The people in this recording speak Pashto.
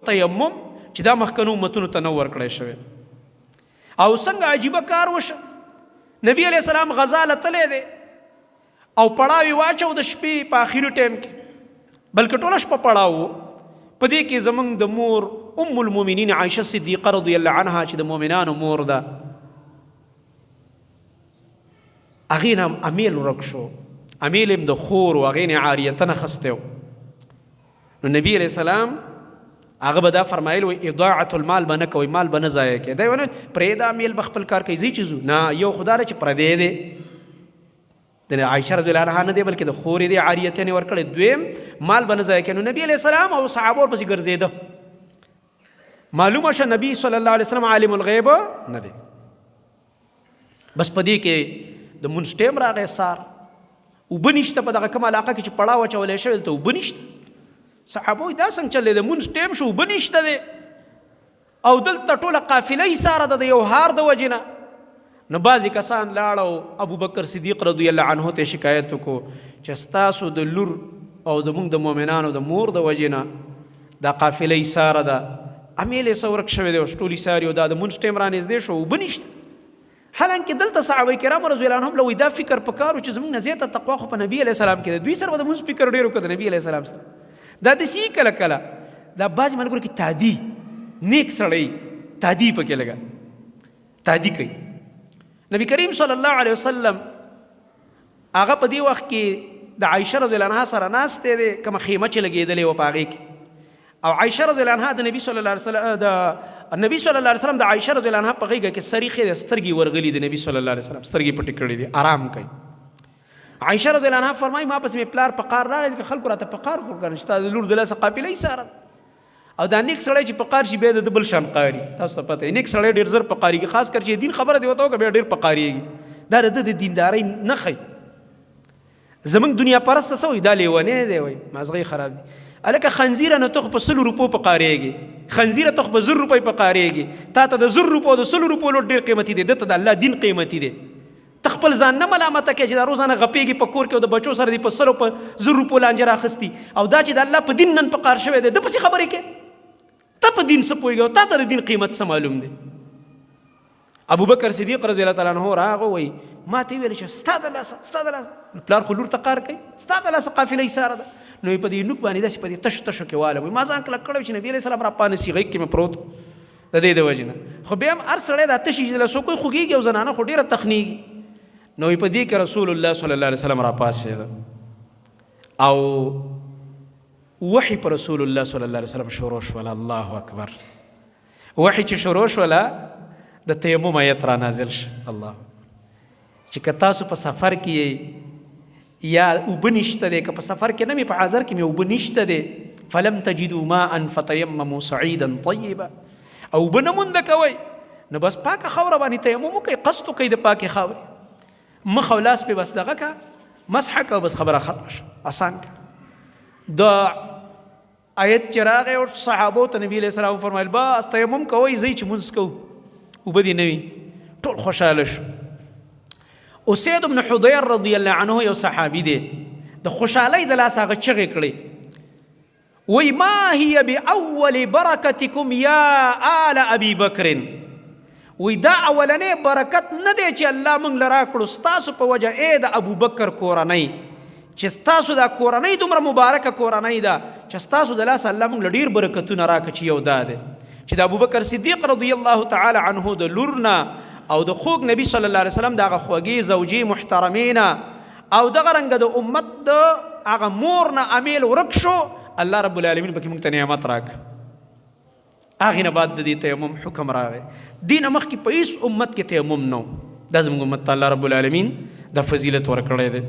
تیمم چې دا مخکنو امتونو ته نو ورکړی شوی. او څنګه عجیبه کار وشه، نبی علیہ السلام غزا له تلی دی او پړاوی واچو د شپې په آخري ټایم کې، بلکې ټوله شپه پړاو. په دې کې زمونږ د مور ام المؤمنین عایشه صدیقه رضی الله عنها چې د مؤمنانو مور ده، هغې نه امیل ورک شو، امیل هم د خور و، هغې نه عاریته نه اخستی و. نو نبی علیہ السلام هغه به دا فرمایل و اضاعت المال به نه کوئ، مال به نه ضایع کوئ. دی ونه پرېږده امیل به خپل کار کوي، ځئ چې ځو. نه، یو خو دا ده چې پردی دی، د عایشه رضی الله عنها نه دی بلکې د خورې دی عاریته نه ورکړی. دویم مال به نه ضایع کوي. نو نبی علیہ السلام او صحابه ورپسې ګرځېده. معلومه شه نبی صلی الله علیه وسلم عالم الغیب نه دی. بس په دې کې د مونځ ټیم راغی، سار اوبه نشته په دغه کومه علاقه کې چې پړاو اچولی شوی دلته اوبه نشته. صحابه وایي دا څنګه چللی دی، مونځ ټیم شو اوبه نشته دی او دلته ټوله قافله ایساره ده د یو هار د وجې نه. نو بعضې کسان لاړه ابو بکر صدیق رضی الله عنه ته شکایت وکړو چې ستاسو د لور او زموږ د مؤمنانو د مور د وجې نه دا قافله ایساره ده، امیل یې څه ورک شوی دی او ټول ایساري او دا د مونځ ټیم رانږدې شو اوبه نشته. حالانکه دلته صحابه کرام رضی الله عنهم له وایي دا فکر پکار و چې زموږ نه زیاته تقوا خو په نبي علیه السلام کې ده، دوی سره به د مونځ فکر ډېر وکړه د نبي علیه السلام سره. دا داسې کله کله دا بعضې ملګرو کې تادي، نیک سړی تادي پکې لګا تادي کوي. نبی کریم صلی الله علیه وسلم هغه په دې وخت کې د عایشه رضی الله عنها سره ناستی دی، کومه خیمه چې لګېدلې وه په هغې کې. او عایشه رضی الله عنها د نبي صلی الله علیه وسلم د عایشه رضی الله عنها په غېږه کې سریخې د سترګې ورغلي د نبي صلی الله علیه وسلم سترګې پټې کړې دي، آرام کوي. عایشه رضی الله عنها فرمایي ما پسې مې پلار په قار راغی چې خلکو راته په قار کړو که نه چې ستا د لور د لاسه قافله ایساره ده. او دا نیک سړی چې په قار شي بیا د بل شان قاري. تاسو ته پته نیک سړی ډېر زر په قاریږي، خاص کر چې دین خبره دی ورته وکړه بیا ډېر په قاریږي. دا د د دیندارۍ نښی. زموږ دنیا پرسته څه وایي دا لیونی دی، وایي مازغی خراب دي. هلکه خنزیره نه ته خو په 100 روپو په قاریږي، خنزیره ته خو په 1000 روپۍ په قاریږي. تا ته د 1000 روپو د 100 روپو لوټ ډېر قیمتي دی، دته د الله دین قیمتي دی. ته خپل ځان نه ملامته کوې چې دا روزانه غپېږي په کور کې او د بچو سره دې په 100 په 1000 روپو لانجه راخستي، او دا چې د الله په دین نن په قار شوی دی ده پسې خبرې کوې. ته په دین څه پوهېږې او تا ته د دین قیمت څه معلوم دی. ابو بکر صدیق رضی الله تعالی عنه راغی، وایي ما ته ویل چې ستا د لاسه پلار خو لور ته قار کوي، ستا د لاسه قافله ایساره ده. نو په دې نوک باندې داسې په دې تشو تشو کې واله، وایي ما ځان کلک کړی چې نبي علیه السلام را پانسي غېږ کې مې پروت د دې د وجې نه. خو بیا هم هر سړی دا تشي چې له څوک خوږېږي او زنانه خو ډېره تخنېږي. نو په دې کې رسول الله صلی الله علیه وسلم را پاسېده او وحی پر رسول الله صلی الله علیه وسلم شروع شوله. الله اکبر. وحی چې شروع شوله د تیمم آیت را نازل شه. الله چې که تاسو په سفر کې یا اوبه نشته دی، که په سفر کې نه مې په عذر کې مې اوبه نشته دی، فلم تجدوا ماء فتیمموا صعیدا طیبا، او اوبه نه مونده کوئ نو بس پاکه خاوره باندې تیمم وکئ، قصد وکئ د پاکې خاورې، مخ او لاس پې بس دغه که مسحه که بس خبره ختمه شوه، اسان که. د آیت چې راغی او صحابو ته نبي علیه السلام فرمایل بس تیمم کوئ، ځئ چې مونځ کوو، اوبه دې نه وي. ټول خوشحاله شو. اسید بن حضیر رضی الله عنه یو صحابي دی، د خوشحالۍ د لاسه هغه چغې کړې، وی ما هي باول برکتکم یا آل ابي بکر، وی دا اولنې برکت نه دی چې الله موږ له راکړو ستاسو په وجه ای د ابو بکر کورنۍ، چې ستاسو دا کورنۍ دومره مبارکه کورنۍ ده چې ستاسو د لاسه الله موږ له ډېر برکتونه راکړه. چې یو دا دی چې د ابوبکر صدیق رضی الله تعالی عنه د لور نه او د خوږ نبي صلی الله علیه وسلم د هغه خوږې زوجې محترمې نه او دغه رنګه د امت د هغه مور نه امیل ورک شو، الله رب العالمین پکې موږ ته نعمت راکړه. هغې نه بعد د دې تیمم حکم راغی. دې نه مخکې په هېڅ امت کې تیمم نه و. دا زموږ امت ته الله رب العالمین د فضیلت ورکړی دی.